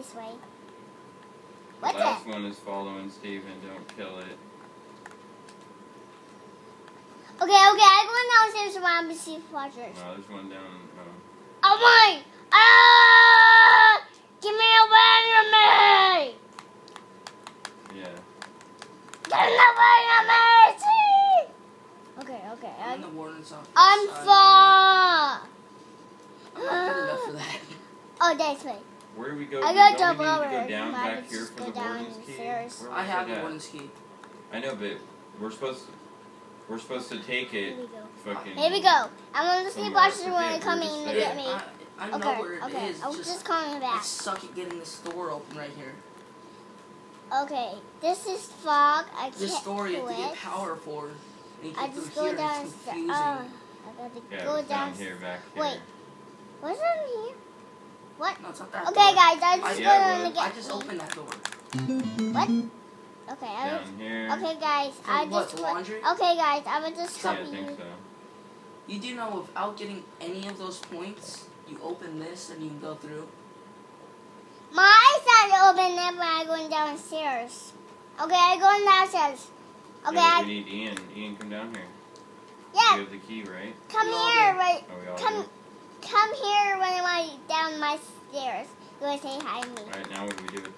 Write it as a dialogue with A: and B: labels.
A: this way.
B: The last one is following Steven. Don't kill it.
A: Okay, I'm going downstairs around to see watchers.
B: No, there's one down.
A: Oh my! Ah! Give me away from me!
B: Yeah.
A: Get away from me! Okay.
C: I'm the warden's office.
A: I'm far.
C: I'm not good enough for that.
A: Oh, that's right.
B: Where do we go?
A: I got
B: Don't we
A: double
B: need to
A: over.
B: go down
A: Might
B: back here
A: just
B: for
A: go
B: the warden's key?
A: downstairs.
B: Where
C: I
B: was
C: have
B: it
C: the
B: at?
C: warden's key.
B: I know, but we're supposed to take it.
A: Here we go.
B: Fucking.
A: Here we go. I'm going to see
B: Somewhere.
A: watchers when they're coming
B: We're
A: to
B: just
A: get me.
C: I know where it is.
A: I'm just coming back.
C: I suck at getting this door open right here.
A: Okay, this is fog. I can't
C: This door you have to get
A: quit.
C: power for. And you
A: I
C: get
A: just
C: through
A: go
C: here and
A: down.
C: it's confusing.
A: I got to
B: Yeah,
A: go
B: it's down
A: down.
B: here, back here.
A: Wait, what's in here? What?
C: No, it's not that
A: Okay,
C: door.
A: guys, I just
B: Yeah,
A: go down
B: well,
A: to get
C: I just opened that door.
A: What? Okay,
B: Down here.
A: okay, guys,
C: For
A: I
C: what,
A: just
C: the laundry?
A: Okay, guys, I will just
B: Yeah,
A: help
B: I think
A: you.
B: so.
C: You do know without getting any of those points, you open this and you can go through.
A: My eyes are open there when I'm going downstairs. Okay, I'm going downstairs. Okay,
B: Yeah, we need Ian. Ian, come down here.
A: yeah,
B: You have the key, right?
A: come
C: We all
A: here,
C: do.
A: right?
B: Oh, we all
A: Come,
B: do.
A: come here when I'm down my stairs. You want to say hi to me?
B: Alright, now what do we do?